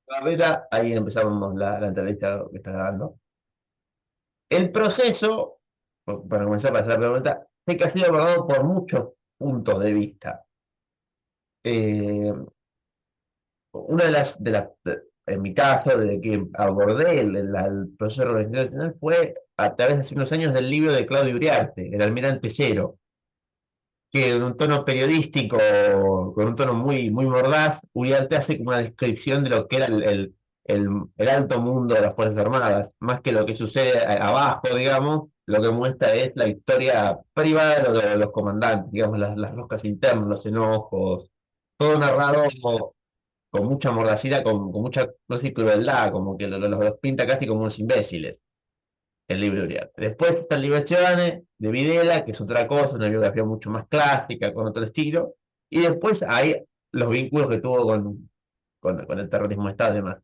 Barrera, ahí empezamos la entrevista que está grabando. El proceso, para comenzar para hacer la pregunta, sé que ha sido abordado por muchos puntos de vista. Eh, una en mi caso, desde que abordé el proceso de organización nacional, fue a través de hace unos años del libro de Claudio Uriarte, El Almirante Cero, que en un tono periodístico, con un tono muy mordaz, Uriarte hace como una descripción de lo que era el alto mundo de las Fuerzas Armadas, más que lo que sucede abajo, digamos, lo que muestra es la historia privada de los comandantes, digamos, las roscas internas, los enojos, todo narrado con mucha mordacidad, con mucha, no sé, crueldad, como que los pinta casi como unos imbéciles el libro de Uriarte. Después está el libro de Videla, que es otra cosa, una biografía mucho más clásica, con otro estilo. Y después hay los vínculos que tuvo con el terrorismo de Estado y demás.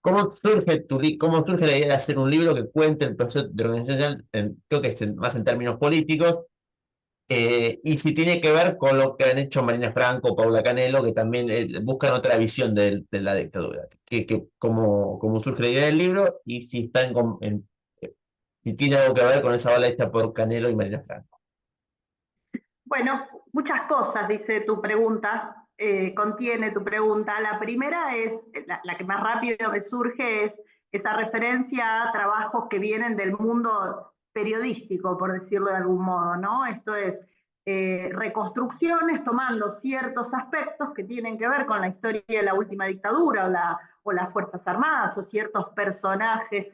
¿Cómo surge la idea de hacer un libro que cuente el proceso de organización, creo que es más en términos políticos, y si tiene que ver con lo que han hecho Marina Franco, Paula Canelo, que también buscan otra visión de la dictadura? Cómo surge la idea del libro y si está si tiene algo que ver con esa bala hecha por Canelo y Marina Franco. Bueno, muchas cosas, dice tu pregunta, contiene tu pregunta. La primera es, la que más rápido me surge, es esa referencia a trabajos que vienen del mundo periodístico, por decirlo de algún modo, ¿no? Esto es reconstrucciones tomando ciertos aspectos que tienen que ver con la historia de la última dictadura o las Fuerzas Armadas o ciertos personajes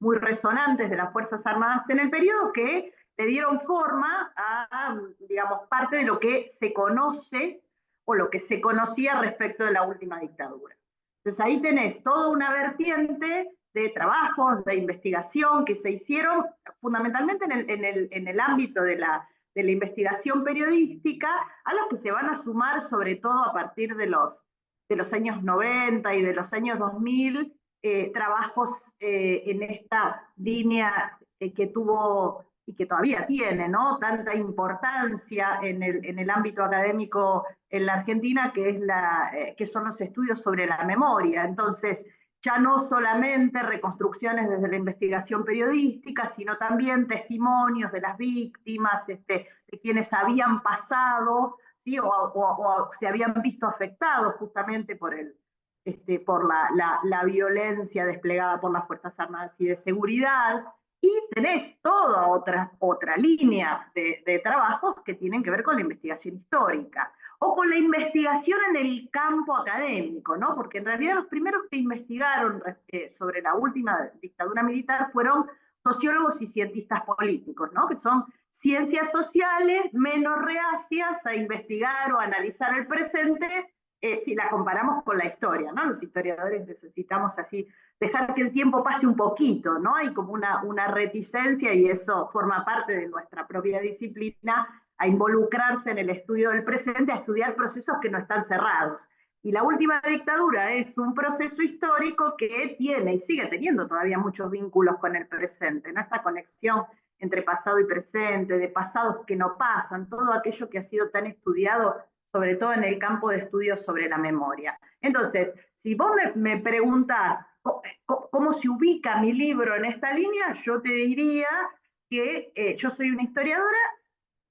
muy resonantes de las Fuerzas Armadas en el periodo que le dieron forma a, digamos, parte de lo que se conoce o lo que se conocía respecto de la última dictadura. Entonces ahí tenés toda una vertiente de trabajos, de investigación que se hicieron fundamentalmente en el ámbito de la investigación periodística, a los que se van a sumar sobre todo a partir de los años 90 y de los años 2000, trabajos en esta línea que tuvo y que todavía tiene, ¿no?, tanta importancia en el ámbito académico en la Argentina, que son los estudios sobre la memoria. Entonces, ya no solamente reconstrucciones desde la investigación periodística, sino también testimonios de las víctimas, de quienes habían pasado, ¿sí?, o se habían visto afectados justamente por la violencia desplegada por las Fuerzas Armadas y de Seguridad. Y tenés toda otra línea de trabajos que tienen que ver con la investigación histórica o con la investigación en el campo académico, ¿no? Porque en realidad los primeros que investigaron sobre la última dictadura militar fueron sociólogos y cientistas políticos, ¿no?, que son ciencias sociales menos reacias a investigar o analizar el presente, si la comparamos con la historia, ¿no? Los historiadores necesitamos así dejar que el tiempo pase un poquito, ¿no? Hay como una reticencia, y eso forma parte de nuestra propia disciplina, a involucrarse en el estudio del presente, a estudiar procesos que no están cerrados. Y la última dictadura es un proceso histórico que tiene y sigue teniendo todavía muchos vínculos con el presente, ¿no? Esta conexión entre pasado y presente, de pasados que no pasan, todo aquello que ha sido tan estudiado, sobre todo en el campo de estudios sobre la memoria. Entonces, si vos me preguntás cómo se ubica mi libro en esta línea, yo te diría que yo soy una historiadora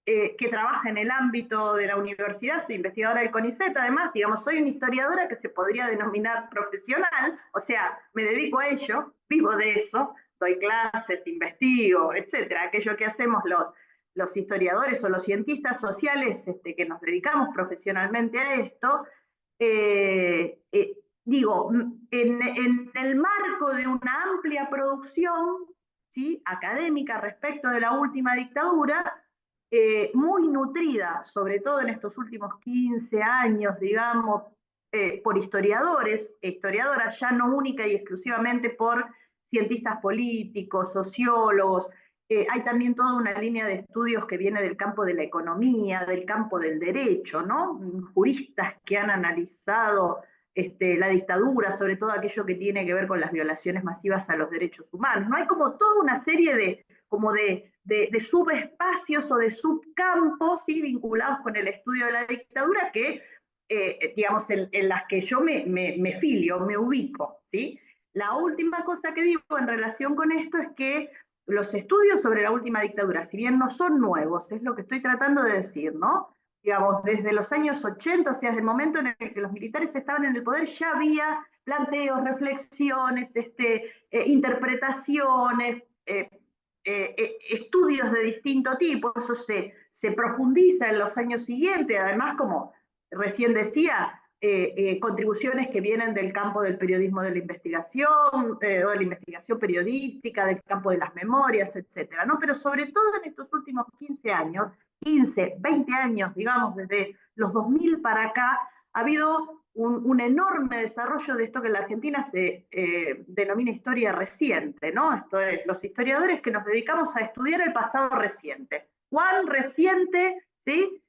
que trabaja en el ámbito de la universidad, soy investigadora del CONICET, además, digamos, soy una historiadora que se podría denominar profesional, o sea, me dedico a ello, vivo de eso, doy clases, investigo, etcétera, aquello que hacemos los historiadores o los cientistas sociales que nos dedicamos profesionalmente a esto. Digo, en el marco de una amplia producción, ¿sí?, académica respecto de la última dictadura, muy nutrida, sobre todo en estos últimos 15 años, digamos, por historiadores, historiadoras ya no única y exclusivamente por cientistas políticos, sociólogos. Hay también toda una línea de estudios que viene del campo de la economía, del campo del derecho, ¿no? Juristas que han analizado la dictadura, sobre todo aquello que tiene que ver con las violaciones masivas a los derechos humanos. ¿No? Hay como toda una serie de subespacios o de subcampos, ¿sí?, vinculados con el estudio de la dictadura, que digamos, en las que yo me filio, me ubico, ¿sí? La última cosa que digo en relación con esto es que los estudios sobre la última dictadura, si bien no son nuevos, es lo que estoy tratando de decir, ¿no? Digamos, desde los años 80, o sea, desde el momento en el que los militares estaban en el poder, ya había planteos, reflexiones, interpretaciones, estudios de distinto tipo, eso se profundiza en los años siguientes, además, como recién decía, contribuciones que vienen del campo del periodismo de la investigación, o de la investigación periodística, del campo de las memorias, etcétera, ¿no? Pero sobre todo en estos últimos 15 años, 15, 20 años, digamos, desde los 2000 para acá, ha habido un enorme desarrollo de esto que en la Argentina se denomina historia reciente, ¿no? Esto es, los historiadores que nos dedicamos a estudiar el pasado reciente. ¿Cuán reciente, sí?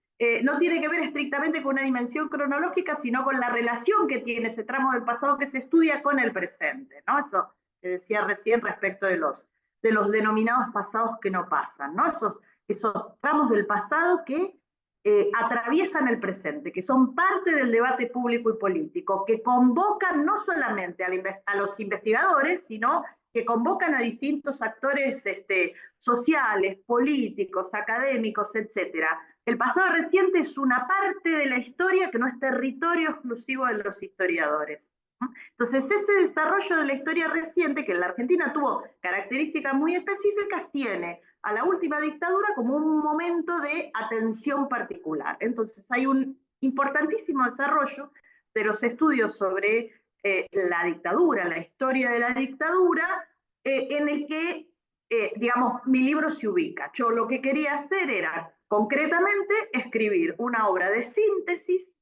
No tiene que ver estrictamente con una dimensión cronológica, sino con la relación que tiene ese tramo del pasado que se estudia con el presente, ¿no? Eso que decía recién respecto de los denominados pasados que no pasan, ¿no? Esos tramos del pasado que atraviesan el presente, que son parte del debate público y político, que convocan no solamente a los investigadores, sino que convocan a distintos actores sociales, políticos, académicos, etcétera. El pasado reciente es una parte de la historia que no es territorio exclusivo de los historiadores. Entonces, ese desarrollo de la historia reciente, que en la Argentina tuvo características muy específicas, tiene a la última dictadura como un momento de atención particular. Entonces, hay un importantísimo desarrollo de los estudios sobre la dictadura, la historia de la dictadura, en el que, digamos, mi libro se ubica. Yo lo que quería hacer era, concretamente, escribir una obra de síntesis,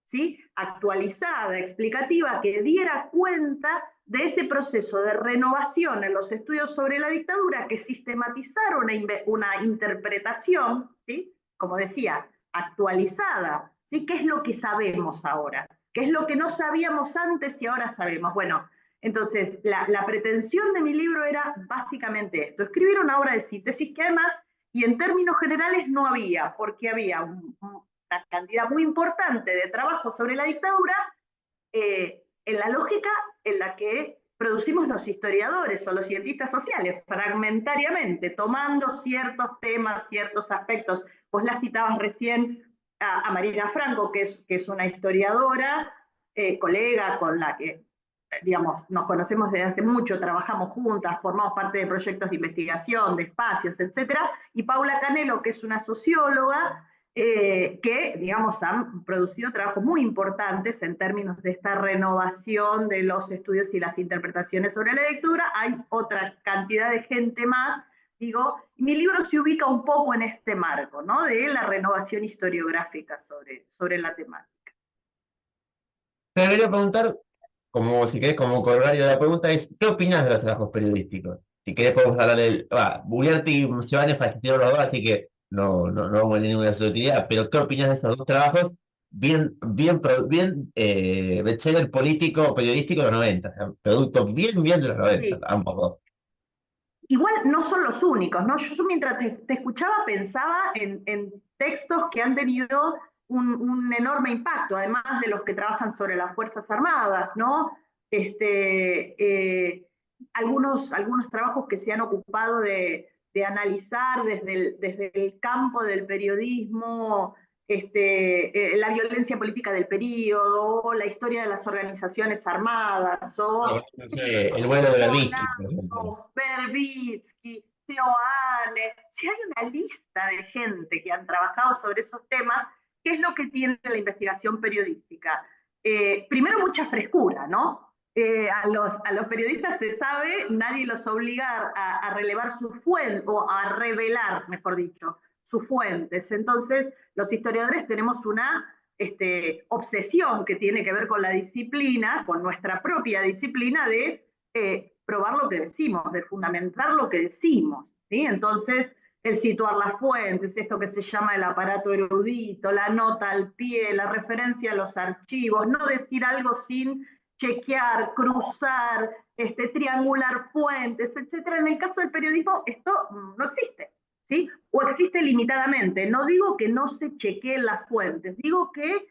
¿sí? Actualizada, explicativa, que diera cuenta de ese proceso de renovación en los estudios sobre la dictadura, que sistematizara una interpretación, ¿sí? Como decía, actualizada, ¿sí? ¿Qué es lo que sabemos ahora? ¿Qué es lo que no sabíamos antes y ahora sabemos? Bueno, entonces la pretensión de mi libro era básicamente esto, escribir una obra de síntesis que además, y en términos generales no había, porque había una cantidad muy importante de trabajo sobre la dictadura, en la lógica en la que producimos los historiadores o los cientistas sociales, fragmentariamente, tomando ciertos temas, ciertos aspectos. Vos la citabas recién a Marina Franco, que es una historiadora, colega con la que, digamos, nos conocemos desde hace mucho, trabajamos juntas, formamos parte de proyectos de investigación, de espacios, etcétera, y Paula Canelo, que es una socióloga, que, digamos, han producido trabajos muy importantes en términos de esta renovación de los estudios y las interpretaciones sobre la lectura. Hay otra cantidad de gente más, digo, mi libro se ubica un poco en este marco, ¿no? De la renovación historiográfica sobre la temática. Te quería preguntar, como si querés, como corolario de la pregunta, es ¿qué opinas de los trabajos periodísticos? Si querés podemos hablar del... Bugliarti y Giovanni fallecieron los dos, así que no vamos a tener ninguna utilidad, pero ¿qué opinas de esos dos trabajos? Bien bestseller político, periodístico de los 90, o sea, producto bien de los 90, Sí. ambos dos. Igual no son los únicos, ¿no? Yo mientras te escuchaba pensaba en textos que han tenido un enorme impacto, además de los que trabajan sobre las Fuerzas Armadas, ¿no? Algunos trabajos que se han ocupado de analizar desde el campo del periodismo, la violencia política del periodo, o la historia de las organizaciones armadas, o No sé, el vuelo de Berbisky, por ejemplo. Golazo, Berbitsky, Sioane, si hay una lista de gente que han trabajado sobre esos temas, ¿qué es lo que tiene la investigación periodística? Primero, mucha frescura, ¿no? A los periodistas se sabe, nadie los obliga a relevar sus fuentes, o a revelar, mejor dicho, sus fuentes. Entonces, los historiadores tenemos una obsesión que tiene que ver con la disciplina, con nuestra propia disciplina de probar lo que decimos, de fundamentar lo que decimos, ¿sí? Entonces, el situar las fuentes, esto que se llama el aparato erudito, la nota al pie, la referencia a los archivos, no decir algo sin chequear, cruzar, triangular fuentes, etcétera. En el caso del periodismo, esto no existe, ¿sí? O existe limitadamente. No digo que no se chequeen las fuentes, digo que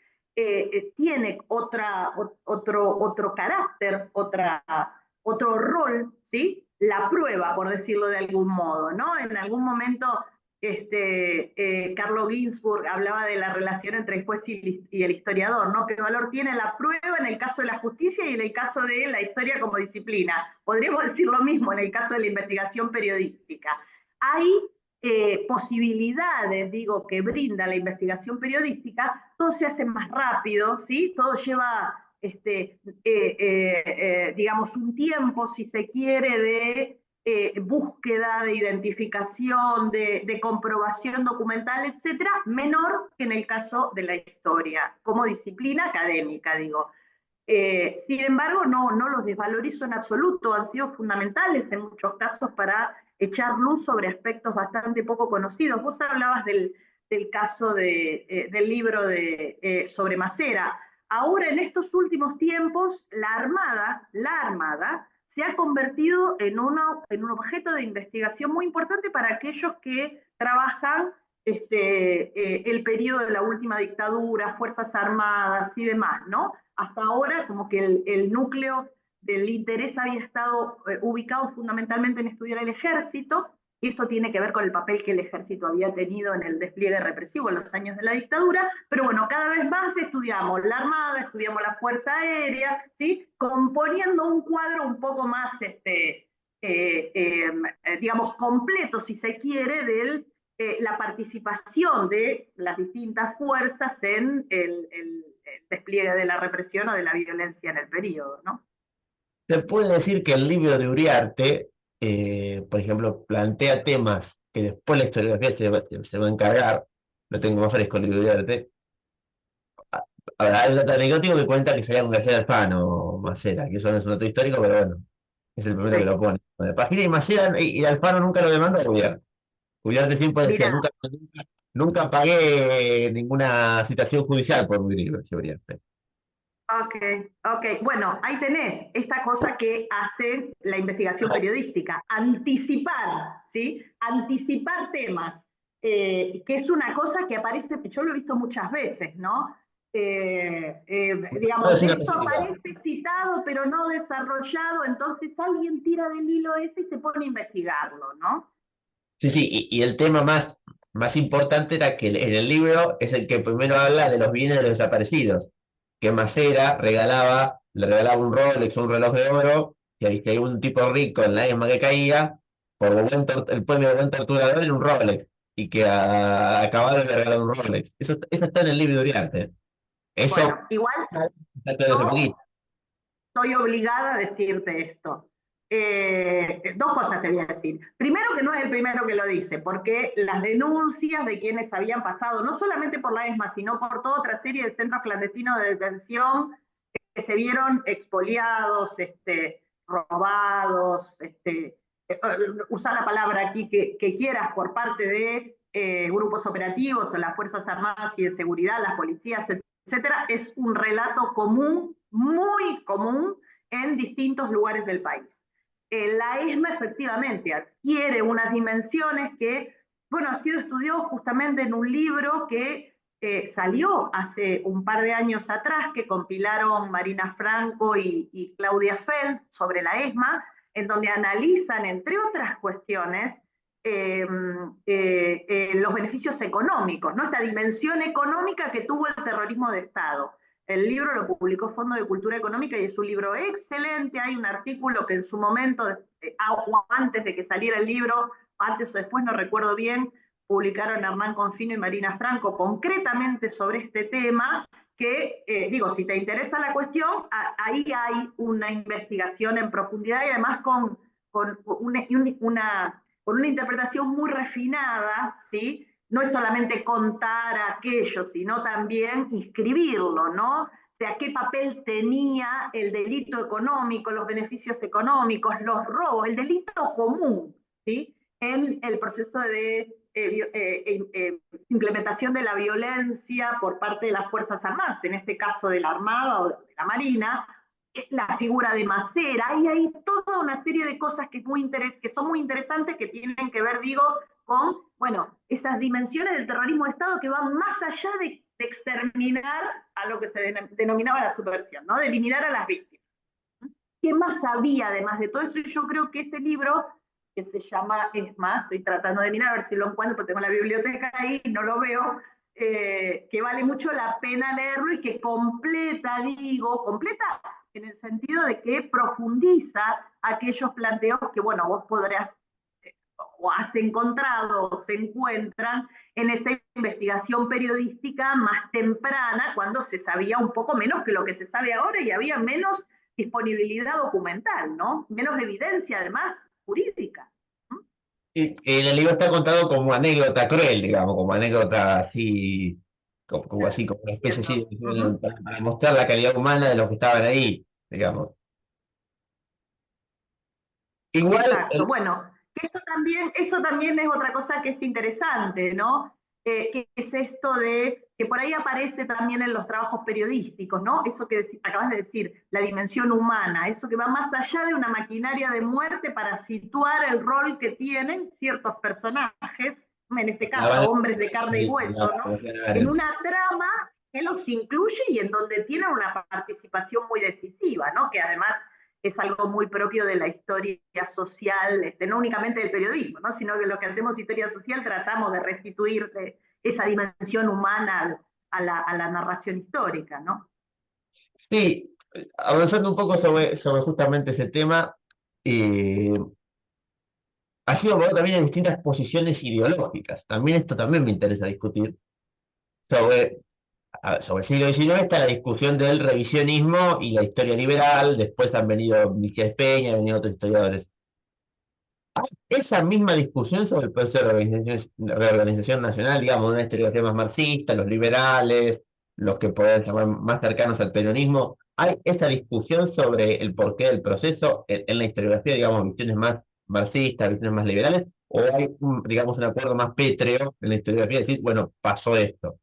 tiene otro carácter, otro rol, ¿sí? La prueba, por decirlo de algún modo, ¿no? En algún momento, Carlo Ginzburg hablaba de la relación entre el juez y el historiador, ¿no? ¿Qué valor tiene la prueba en el caso de la justicia y en el caso de la historia como disciplina? Podríamos decir lo mismo en el caso de la investigación periodística. Hay posibilidades, digo, que brinda la investigación periodística, todo se hace más rápido, ¿sí? Todo lleva, digamos, un tiempo, si se quiere, de búsqueda, de identificación, de comprobación documental, etcétera, menor que en el caso de la historia, como disciplina académica, digo. Sin embargo, no los desvalorizo en absoluto, han sido fundamentales en muchos casos para echar luz sobre aspectos bastante poco conocidos. Vos hablabas del caso del libro sobre Macera. Ahora, en estos últimos tiempos, la Armada se ha convertido en un objeto de investigación muy importante para aquellos que trabajan el periodo de la última dictadura, Fuerzas Armadas y demás, ¿no? Hasta ahora como que el núcleo del interés había estado ubicado fundamentalmente en estudiar el ejército, y esto tiene que ver con el papel que el ejército había tenido en el despliegue represivo en los años de la dictadura, pero bueno, cada vez más estudiamos la Armada, estudiamos la Fuerza Aérea, ¿sí? Componiendo un cuadro un poco más, digamos, completo, si se quiere, de la participación de las distintas fuerzas en el despliegue de la represión o de la violencia en el periodo, ¿no? Se puede decir que el libro de Uriarte, por ejemplo, plantea temas que después la historiografía se va a encargar, lo tengo más fresco el libro de Uriarte. Ahora, hay un dato anecdótico que cuenta que sería un García Alfano Macera, que eso no es un dato histórico, pero bueno, es el primero que lo Sí. pone. Bueno, Pagina y Macera y Alfano nunca lo demandó a Uriarte. Uriarte siempre decía, Mira, nunca pagué ninguna citación judicial por mi libro, decía Uriarte. ok. Bueno, ahí tenés esta cosa que hace la investigación periodística, anticipar, ¿sí? Anticipar temas, que es una cosa que aparece, yo lo he visto muchas veces, ¿no? Puedo Digamos, decir una esto específica. aparece citado pero no desarrollado, entonces alguien tira del hilo ese y se pone a investigarlo, ¿no? Sí, sí, y el tema más importante era que en el libro es el que primero habla de los bienes de los desaparecidos, que Macera le regalaba un Rolex o un reloj de oro, y ahí que hay un tipo rico en la ESMA que caía, el premio de buen torturador en un Rolex, y que a Caballo le regalaron un Rolex. Eso está en el libro de Uriarte. Bueno, Eso igual está todo hace yo poquito. estoy obligada a decirte esto. Dos cosas te voy a decir. Primero, que no es el primero que lo dice, porque las denuncias de quienes habían pasado, no solamente por la ESMA, sino por toda otra serie de centros clandestinos de detención que se vieron expoliados, robados, usar la palabra aquí que quieras, por parte de grupos operativos o las Fuerzas Armadas y de Seguridad, las policías, etcétera, es un relato común, muy común, en distintos lugares del país. La ESMA efectivamente adquiere unas dimensiones que, bueno, ha sido estudiado justamente en un libro que salió hace un par de años atrás, que compilaron Marina Franco y Claudia Feld sobre la ESMA, en donde analizan, entre otras cuestiones, los beneficios económicos, ¿no? Esta dimensión económica que tuvo el terrorismo de Estado. El libro lo publicó Fondo de Cultura Económica y es un libro excelente. Hay un artículo que en su momento, antes de que saliera el libro, antes o después, no recuerdo bien, publicaron Hernán Confino y Marina Franco concretamente sobre este tema, que, digo, si te interesa la cuestión, ahí hay una investigación en profundidad y además con una interpretación muy refinada, ¿sí? No es solamente contar aquello, sino también inscribirlo, ¿no? O sea, qué papel tenía el delito económico, los beneficios económicos, los robos, el delito común, ¿sí? En el proceso de implementación de la violencia por parte de las Fuerzas Armadas, en este caso de la Armada o de la Marina, la figura de Macera, y hay toda una serie de cosas que son muy interesantes, que tienen que ver, digo, con, bueno, esas dimensiones del terrorismo de Estado que van más allá de de exterminar a lo que se denominaba la subversión, ¿no? De eliminar a las víctimas. ¿Qué más había además de todo eso? Y yo creo que ese libro, que se llama, es más, estoy tratando de mirar a ver si lo encuentro, porque tengo la biblioteca ahí y no lo veo, que vale mucho la pena leerlo y que completa, completa en el sentido de que profundiza aquellos planteos que, bueno, vos podrás o has encontrado o se encuentran en esa investigación periodística más temprana, cuando se sabía un poco menos que lo que se sabe ahora y había menos disponibilidad documental, ¿no? Menos evidencia, además, jurídica. Y el libro está contado como anécdota cruel, digamos, como anécdota así, así, como una especie así, para mostrar la calidad humana de los que estaban ahí, digamos. Igual, Exacto, bueno, eso también es otra cosa que es interesante, ¿no? Que es esto de, que por ahí aparece también en los trabajos periodísticos, ¿no? Eso que acabas de decir, la dimensión humana, eso que va más allá de una maquinaria de muerte para situar el rol que tienen ciertos personajes, en este la caso van hombres de a carne y seguir, hueso, ¿no? En una trama que los incluye y en donde tienen una participación muy decisiva, ¿no? Que además es algo muy propio de la historia social, no únicamente del periodismo, ¿no? Sino que lo que hacemos historia social tratamos de restituir esa dimensión humana a la narración histórica, ¿no? Sí, avanzando un poco sobre justamente ese tema, eh, ha sido abordado también en distintas posiciones ideológicas. También esto también me interesa discutir. Sobre, sobre el siglo XIX está la discusión del revisionismo y la historia liberal. Después han venido Michel Peña, han venido otros historiadores. Hay esa misma discusión sobre el proceso de reorganización nacional, digamos, una historiografía más marxista, los liberales, los que pueden llamar más cercanos al peronismo. Hay esa discusión sobre el porqué del proceso en la historiografía, digamos, visiones más marxistas, visiones más liberales, o hay, digamos, un acuerdo más pétreo en la historiografía, de decir, bueno, pasó esto.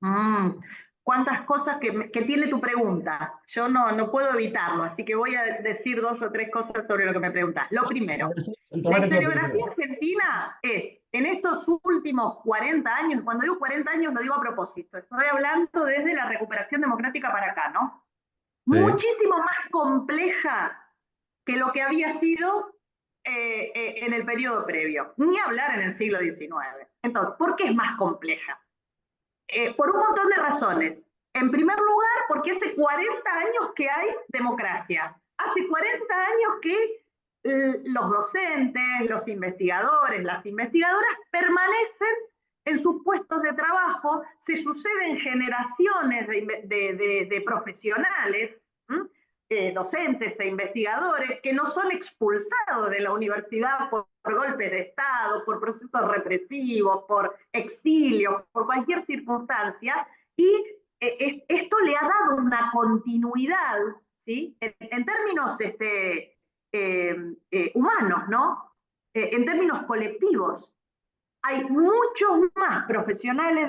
Mm, cuántas cosas que tiene tu pregunta. Yo no puedo evitarlo, así que voy a decir dos o tres cosas sobre lo que me preguntas. Lo primero, la Tomate como historiografía primero. argentina es, en estos últimos 40 años, cuando digo 40 años lo digo a propósito, estoy hablando desde la recuperación democrática para acá, ¿no? Sí. Muchísimo más compleja que lo que había sido en el periodo previo, ni hablar en el siglo XIX. Entonces, ¿por qué es más compleja? Por un montón de razones. En primer lugar, porque hace 40 años que hay democracia. Hace 40 años que los docentes, los investigadores, las investigadoras permanecen en sus puestos de trabajo, se suceden generaciones de profesionales, docentes e investigadores que no son expulsados de la universidad por golpes de Estado, por procesos represivos, por exilio, por cualquier circunstancia, y esto le ha dado una continuidad, ¿sí? En términos humanos, ¿no? En términos colectivos. Hay muchos más profesionales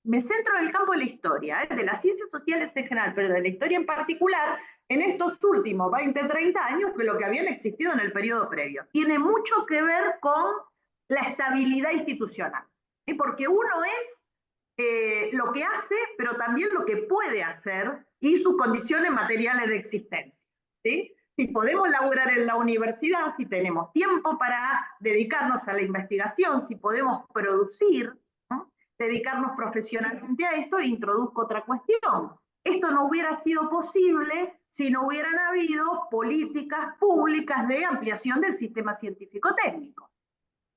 me centro en el campo de la historia, de las ciencias sociales en general, pero de la historia en particular, en estos últimos 20, 30 años que lo que habían existido en el periodo previo. Tiene mucho que ver con la estabilidad institucional, ¿sí? Porque uno es lo que hace, pero también lo que puede hacer y sus condiciones materiales de existencia, ¿sí? Si podemos laburar en la universidad, si tenemos tiempo para dedicarnos a la investigación, si podemos producir, ¿no? Dedicarnos profesionalmente a esto, introduzco otra cuestión. Esto no hubiera sido posible si no hubieran habido políticas públicas de ampliación del sistema científico-técnico.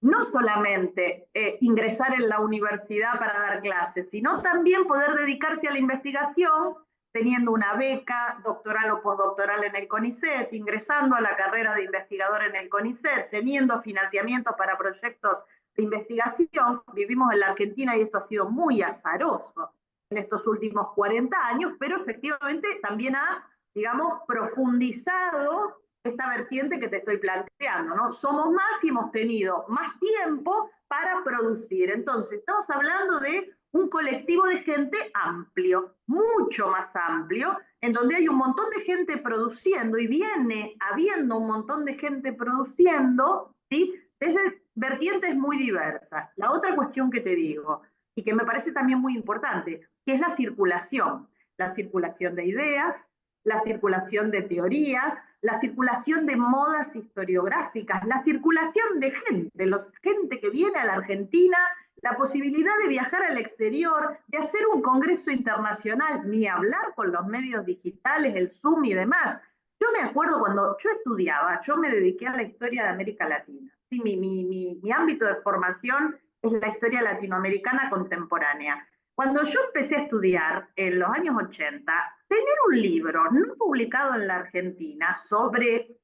No solamente ingresar en la universidad para dar clases, sino también poder dedicarse a la investigación teniendo una beca doctoral o postdoctoral en el CONICET, ingresando a la carrera de investigador en el CONICET, teniendo financiamiento para proyectos de investigación. Vivimos en la Argentina y esto ha sido muy azaroso en estos últimos 40 años, pero efectivamente también ha, digamos, profundizado esta vertiente que te estoy planteando, ¿no? Somos más y hemos tenido más tiempo para producir. Entonces, estamos hablando de un colectivo de gente amplio, mucho más amplio, en donde hay un montón de gente produciendo y viene habiendo un montón de gente produciendo, ¿sí? Desde vertientes muy diversas. La otra cuestión que te digo, y que me parece también muy importante, que es la circulación de ideas, la circulación de teorías, la circulación de modas historiográficas, la circulación de gente que viene a la Argentina, la posibilidad de viajar al exterior, de hacer un congreso internacional, ni hablar con los medios digitales, el Zoom y demás. Yo me acuerdo cuando yo estudiaba, yo me dediqué a la historia de América Latina. Sí, mi ámbito de formación es la historia latinoamericana contemporánea. Cuando yo empecé a estudiar en los años 80, tener un libro no publicado en la Argentina sobre,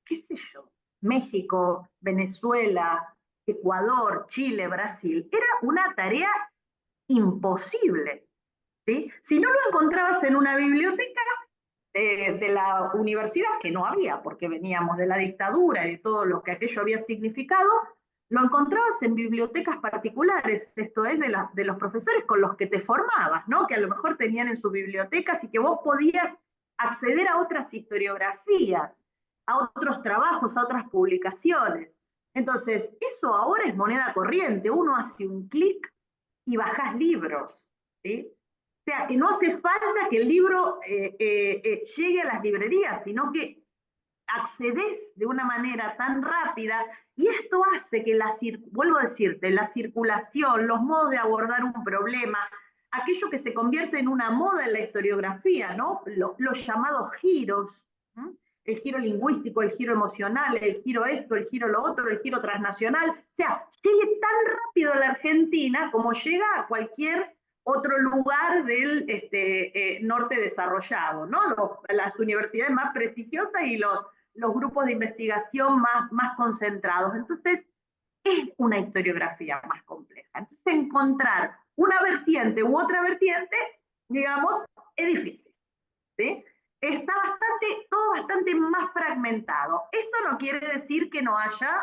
qué sé yo, México, Venezuela, Ecuador, Chile, Brasil, era una tarea imposible. ¿Sí? Si no lo encontrabas en una biblioteca de la universidad, que no había, porque veníamos de la dictadura y de todo lo que aquello había significado, lo encontrabas en bibliotecas particulares, esto es, de los profesores con los que te formabas, ¿no? Que a lo mejor tenían en sus bibliotecas y que vos podías acceder a otras historiografías, a otros trabajos, a otras publicaciones. Entonces, eso ahora es moneda corriente, uno hace un clic y bajás libros, ¿sí? O sea, que no hace falta que el libro llegue a las librerías, sino que accedes de una manera tan rápida y esto hace que vuelvo a decirte, la circulación, los modos de abordar un problema, aquello que se convierte en una moda en la historiografía, ¿no? Los llamados giros, ¿no? El giro lingüístico, el giro emocional, el giro esto, el giro lo otro, el giro transnacional, o sea, llegue tan rápido a la Argentina como llega a cualquier otro lugar del norte desarrollado, ¿no? Las universidades más prestigiosas y los grupos de investigación más concentrados. Entonces, es una historiografía más compleja. Entonces, encontrar una vertiente u otra vertiente, digamos, es difícil, ¿sí? Está todo bastante más fragmentado. Esto no quiere decir que no haya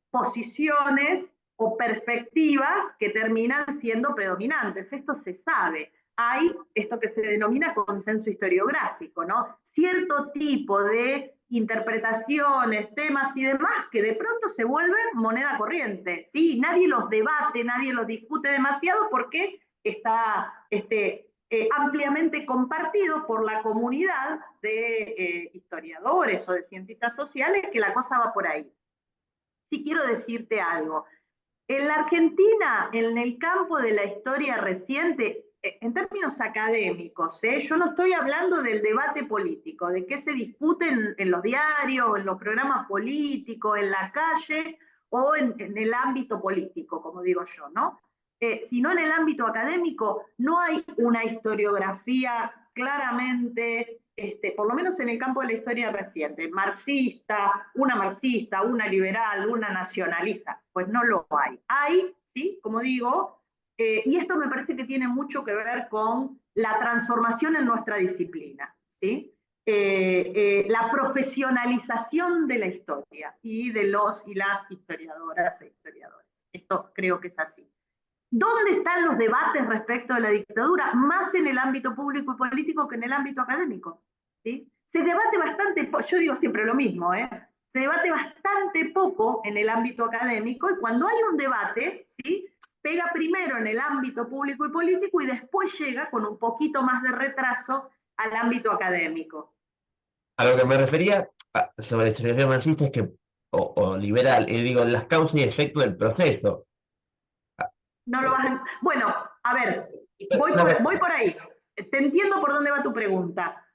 posiciones o perspectivas que terminan siendo predominantes. Esto se sabe. Hay esto que se denomina consenso historiográfico, ¿no? Cierto tipo de interpretaciones, temas y demás que de pronto se vuelven moneda corriente, ¿sí? Nadie los debate, nadie los discute demasiado porque está ampliamente compartido por la comunidad de historiadores o de cientistas sociales, que la cosa va por ahí. Sí quiero decirte algo. En la Argentina, en el campo de la historia reciente, en términos académicos, yo no estoy hablando del debate político, de qué se discute en los diarios, en los programas políticos, en la calle o en el ámbito político, como digo yo, ¿no? Sino en el ámbito académico, no hay una historiografía claramente, por lo menos en el campo de la historia reciente, marxista, una liberal, una nacionalista, pues no lo hay. Hay, sí, como digo, y esto me parece que tiene mucho que ver con la transformación en nuestra disciplina, ¿sí? La profesionalización de la historia y de los y las historiadoras e historiadores. Esto creo que es así. ¿Dónde están los debates respecto a la dictadura? Más en el ámbito público y político que en el ámbito académico, ¿sí? Se debate bastante, yo digo siempre lo mismo, se debate bastante poco en el ámbito académico y cuando hay un debate, ¿sí? Pega primero en el ámbito público y político y después llega con un poquito más de retraso al ámbito académico. A lo que me refería sobre la historiografía marxista es que, o liberal, digo, las causas y efectos del proceso. No lo vas a... Bueno, a ver, voy por ahí. Te entiendo por dónde va tu pregunta.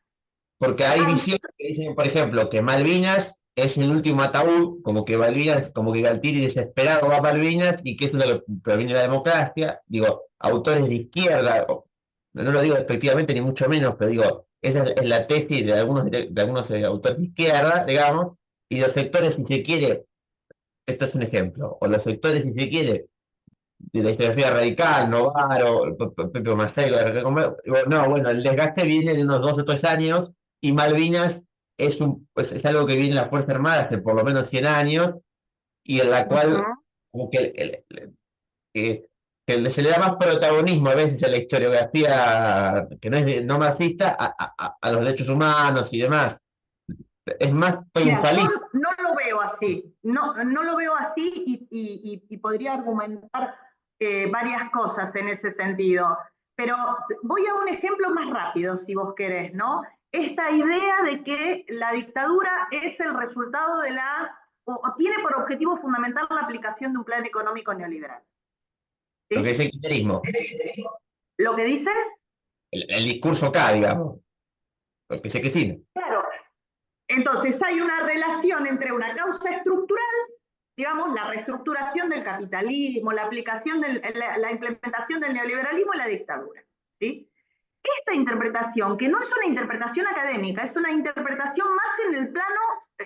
Porque hay visiones que dicen, por ejemplo, que Malvinas es el último ataúd, como que Malvinas, como que Galtieri desesperado va a Malvinas y que eso es lo que proviene de la democracia. Digo, autores de izquierda, no lo digo despectivamente ni mucho menos, pero digo, esa es la tesis de algunos autores de izquierda, digamos, y los sectores, si se quiere, esto es un ejemplo, o los sectores, si se quiere, de la historiografía radical, Novaro, Pepe Maceió, no, bueno, el desgaste viene de unos 2 o 3 años y Malvinas es algo que viene en las Fuerzas Armadas hace por lo menos 100 años y en la cual como que, que se le da más protagonismo a veces a la historiografía que no es no marxista a los derechos humanos y demás. Es más Mira, yo triunfalista. no lo veo así, no lo veo así y podría argumentar. varias cosas en ese sentido. Pero voy a un ejemplo más rápido, si vos querés, ¿no? Esta idea de que la dictadura es el resultado de o tiene por objetivo fundamental la aplicación de un plan económico neoliberal. Lo que ¿Sí? dice el kirchnerismo, Lo que dice, el discurso acá, digamos, lo que dice Cristina. claro, entonces hay una relación entre una causa estructural, digamos, la reestructuración del capitalismo, la aplicación, la implementación del neoliberalismo y la dictadura. ¿Sí? Esta interpretación, que no es una interpretación académica, es una interpretación más en el plano,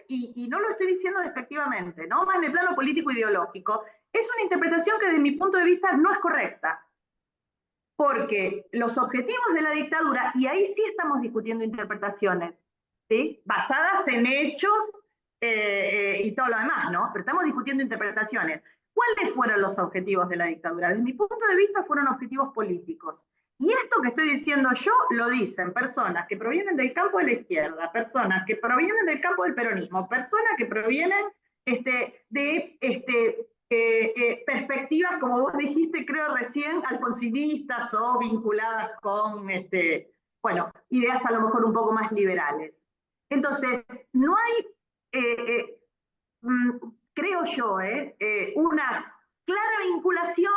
y no lo estoy diciendo despectivamente, ¿no? Más en el plano político-ideológico, es una interpretación que desde mi punto de vista no es correcta, porque los objetivos de la dictadura, y ahí sí estamos discutiendo interpretaciones, ¿sí? Basadas en hechos y todo lo demás, ¿no? Pero estamos discutiendo interpretaciones. ¿Cuáles fueron los objetivos de la dictadura? Desde mi punto de vista fueron objetivos políticos. Y esto que estoy diciendo yo lo dicen personas que provienen del campo de la izquierda, personas que provienen del campo del peronismo, personas que provienen de perspectivas, como vos dijiste, creo recién, alfonsinistas o vinculadas con, bueno, ideas a lo mejor un poco más liberales. Entonces, no hay, creo yo, una clara vinculación,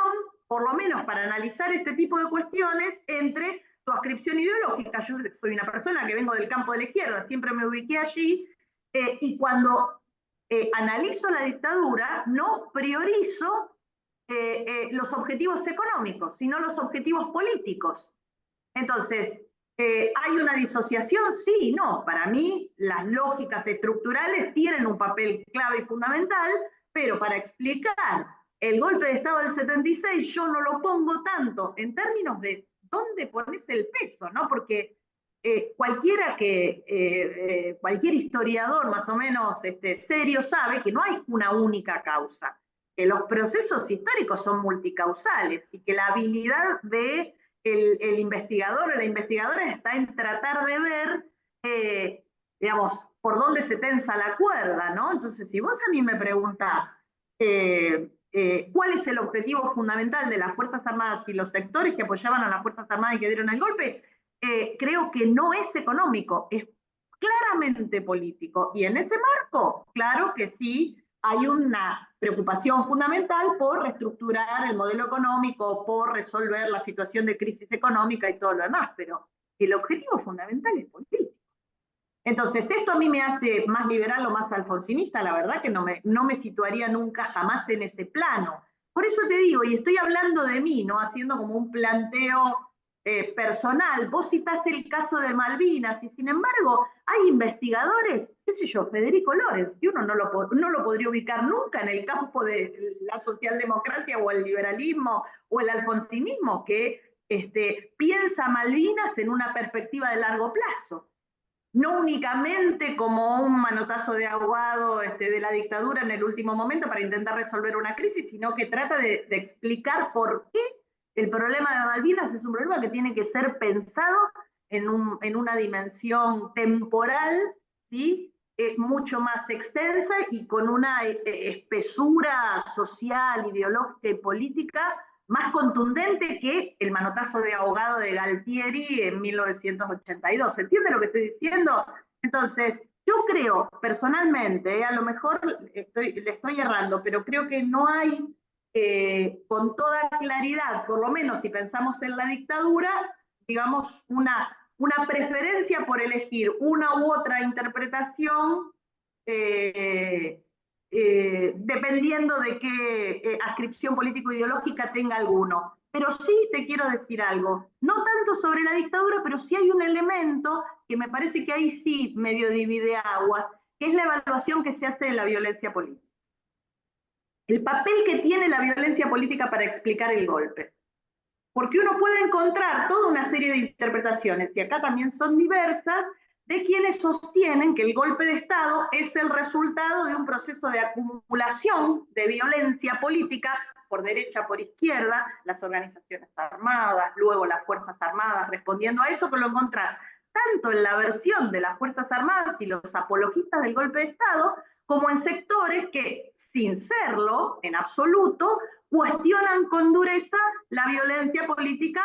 por lo menos para analizar este tipo de cuestiones, entre tu adscripción ideológica. Yo soy una persona que vengo del campo de la izquierda, siempre me ubiqué allí, y cuando analizo la dictadura, no priorizo los objetivos económicos, sino los objetivos políticos. Entonces, ¿hay una disociación? Sí y no. Para mí, las lógicas estructurales tienen un papel clave y fundamental, pero para explicar el golpe de Estado del 76, yo no lo pongo tanto en términos de dónde pones el peso, ¿no? Porque cualquier historiador más o menos serio sabe que no hay una única causa, que los procesos históricos son multicausales y que la habilidad de el investigador o la investigadora está en tratar de ver, digamos, por dónde se tensa la cuerda, ¿no? Entonces, si vos a mí me preguntás cuál es el objetivo fundamental de las Fuerzas Armadas y los sectores que apoyaban a las Fuerzas Armadas y que dieron el golpe, creo que no es económico, es claramente político. Y en ese marco, claro que sí, hay una preocupación fundamental por reestructurar el modelo económico, por resolver la situación de crisis económica y todo lo demás, pero el objetivo fundamental es político. Entonces, esto a mí me hace más liberal o más alfonsinista, la verdad que no me situaría nunca jamás en ese plano. Por eso te digo, y estoy hablando de mí, ¿no? Haciendo como un planteo personal. Vos citás el caso de Malvinas y sin embargo hay investigadores, qué sé yo, Federico Lorenz, que uno no lo podría ubicar nunca en el campo de la socialdemocracia o el liberalismo o el alfonsinismo, que piensa Malvinas en una perspectiva de largo plazo. No únicamente como un manotazo de ahogado de la dictadura en el último momento para intentar resolver una crisis, sino que trata de explicar por qué el problema de Malvinas es un problema que tiene que ser pensado en una dimensión temporal, ¿sí? Mucho más extensa y con una espesura social, ideológica y política más contundente que el manotazo de ahogado de Galtieri en 1982. ¿Entiende lo que estoy diciendo? Entonces, yo creo personalmente, a lo mejor le estoy errando, pero creo que no hay con toda claridad, por lo menos si pensamos en la dictadura, digamos, una preferencia por elegir una u otra interpretación dependiendo de qué adscripción político-ideológica tenga alguno. Pero sí te quiero decir algo, no tanto sobre la dictadura, pero sí hay un elemento que me parece que ahí sí medio divide aguas, que es la evaluación que se hace de la violencia política. El papel que tiene la violencia política para explicar el golpe. Porque uno puede encontrar toda una serie de interpretaciones, y acá también son diversas, de quienes sostienen que el golpe de Estado es el resultado de un proceso de acumulación de violencia política por derecha, por izquierda, las organizaciones armadas, luego las Fuerzas Armadas respondiendo a eso, que lo encontrás tanto en la versión de las Fuerzas Armadas y los apologistas del golpe de Estado, como en sectores que, sin serlo en absoluto, cuestionan con dureza la violencia política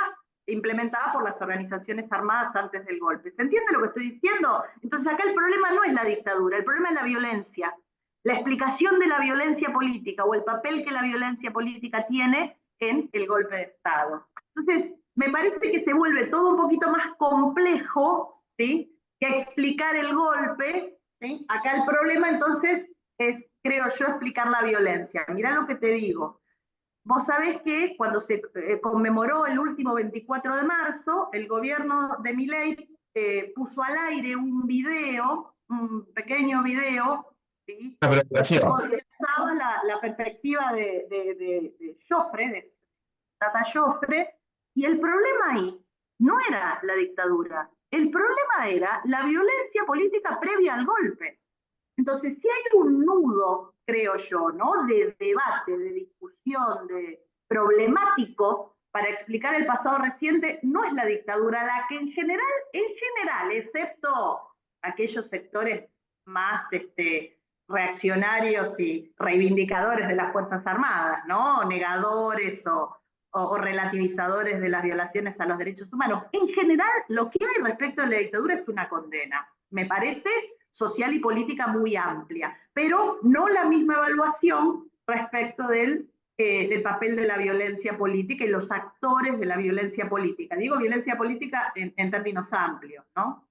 implementada por las organizaciones armadas antes del golpe. ¿Se entiende lo que estoy diciendo? Entonces acá el problema no es la dictadura, el problema es la violencia. La explicación de la violencia política o el papel que la violencia política tiene en el golpe de Estado. Entonces, me parece que se vuelve todo un poquito más complejo, ¿sí?, que explicar el golpe, ¿sí? Acá el problema entonces es, creo yo, explicar la violencia. Mirá lo que te digo. Vos sabés que cuando se conmemoró el último 24 de marzo, el gobierno de Milei puso al aire un video, un pequeño video, ¿sí?, Una preocupación. condensaba la perspectiva de Joffre, de Tata Joffre, y el problema ahí no era la dictadura, el problema era la violencia política previa al golpe. Entonces, si hay un nudo, creo yo, ¿no?, de debate, de discusión, de problemático para explicar el pasado reciente, no es la dictadura, la que en general, excepto aquellos sectores más reaccionarios y reivindicadores de las Fuerzas Armadas, ¿no?, negadores o relativizadores de las violaciones a los derechos humanos. En general, lo que hay respecto a la dictadura es una condena. Me parece social y política muy amplia, pero no la misma evaluación respecto del papel de la violencia política y los actores de la violencia política. Digo violencia política en términos amplios, ¿no?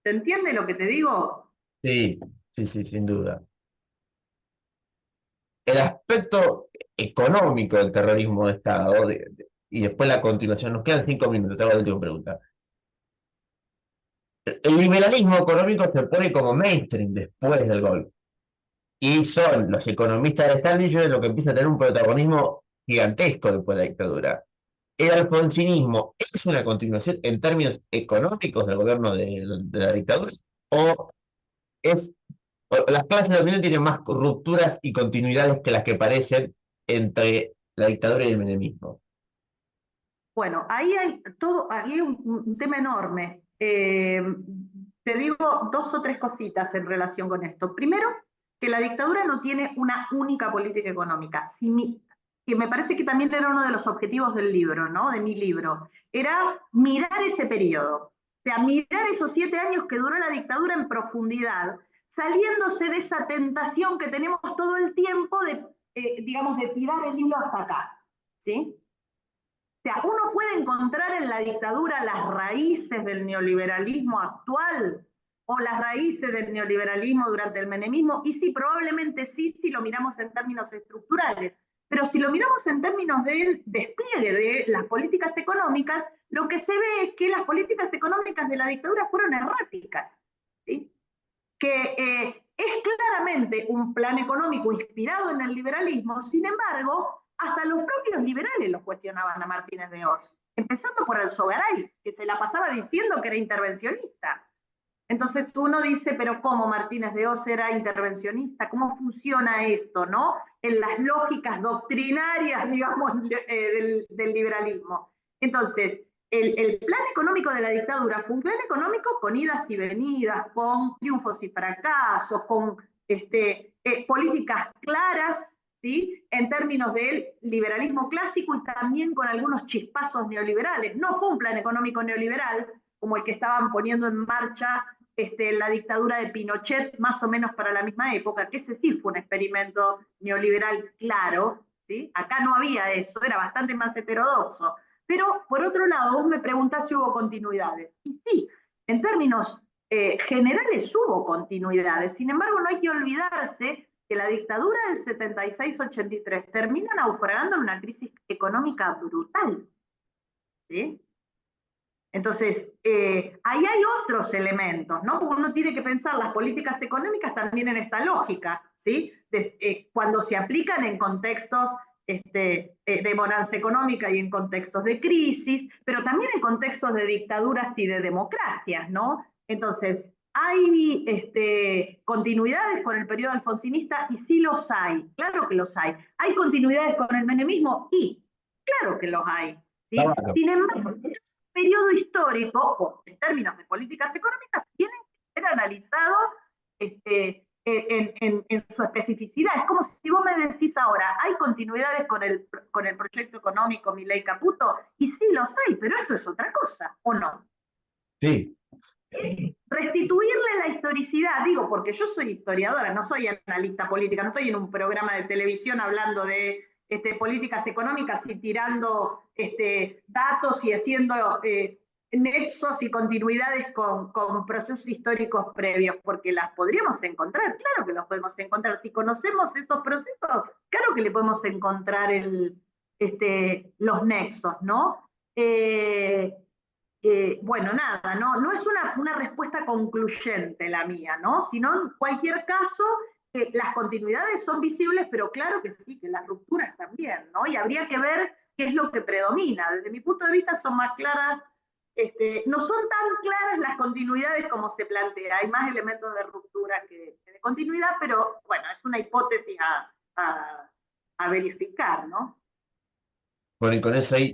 ¿Se entiende lo que te digo? Sí, sí, sí, sin duda. El aspecto económico del terrorismo de Estado, y después la continuación, nos quedan 5 minutos, te hago la última pregunta. El liberalismo económico se pone como mainstream después del golpe. Y son los economistas del establishment lo que empieza a tener un protagonismo gigantesco después de la dictadura. ¿El alfonsinismo es una continuación en términos económicos del gobierno de la dictadura? ¿O es las clases dominantes tienen más rupturas y continuidades que las que parecen entre la dictadura y el menemismo? Bueno, ahí hay un tema enorme. Te digo dos o tres cositas en relación con esto. Primero, que la dictadura no tiene una única política económica, que me parece que también era uno de los objetivos del libro, ¿no?, de mi libro, era mirar ese periodo, o sea, mirar esos 7 años que duró la dictadura en profundidad, saliéndose de esa tentación que tenemos todo el tiempo de, digamos, de tirar el hilo hasta acá, ¿sí? O sea, uno puede encontrar en la dictadura las raíces del neoliberalismo actual o las raíces del neoliberalismo durante el menemismo, y sí, probablemente sí, si lo miramos en términos estructurales. Pero si lo miramos en términos del despliegue de las políticas económicas, lo que se ve es que las políticas económicas de la dictadura fueron erráticas, ¿sí?, que es claramente un plan económico inspirado en el liberalismo. Sin embargo, hasta los propios liberales los cuestionaban a Martínez de Oz, empezando por Alzogaray, que se la pasaba diciendo que era intervencionista. Entonces uno dice, pero ¿cómo Martínez de Oz era intervencionista? ¿Cómo funciona esto, no?, en las lógicas doctrinarias, digamos, del liberalismo. Entonces, el plan económico de la dictadura fue un plan económico con idas y venidas, con triunfos y fracasos, con políticas claras, ¿sí?, en términos del liberalismo clásico, y también con algunos chispazos neoliberales. No fue un plan económico neoliberal como el que estaban poniendo en marcha la dictadura de Pinochet, más o menos para la misma época, que ese sí fue un experimento neoliberal claro, ¿sí? Acá no había eso, era bastante más heterodoxo. Pero, por otro lado, vos me preguntás si hubo continuidades. Y sí, en términos generales hubo continuidades. Sin embargo, no hay que olvidarse que la dictadura del 76-83 termina naufragando en una crisis económica brutal, ¿sí? Entonces, ahí hay otros elementos, ¿no? Porque uno tiene que pensar las políticas económicas también en esta lógica, ¿sí? Cuando se aplican en contextos de bonanza económica y en contextos de crisis, pero también en contextos de dictaduras y de democracias, ¿no? Entonces, hay continuidades con el periodo alfonsinista, y sí los hay, claro que los hay. Hay continuidades con el menemismo, y claro que los hay, ¿sí? Claro. Sin embargo, periodo histórico, o en términos de políticas económicas, tienen que ser analizados en su especificidad. Es como si vos me decís ahora, ¿hay continuidades con el proyecto económico Milei Caputo? Y sí, los hay, pero esto es otra cosa, ¿o no? Sí. Restituirle la historicidad, digo, porque yo soy historiadora, no soy analista política, no estoy en un programa de televisión hablando de políticas económicas y tirando datos y haciendo nexos y continuidades con procesos históricos previos, porque las podríamos encontrar, claro que los podemos encontrar. Si conocemos esos procesos, claro que le podemos encontrar los nexos, ¿no? Bueno, nada, no es una respuesta concluyente la mía, ¿no? Sino en cualquier caso, las continuidades son visibles, pero claro que sí, que las rupturas también, ¿no? Y habría que ver qué es lo que predomina. Desde mi punto de vista son más claras, no son tan claras las continuidades como se plantea, hay más elementos de ruptura que de continuidad, pero bueno, es una hipótesis a verificar, ¿no? Bueno, y con eso ahí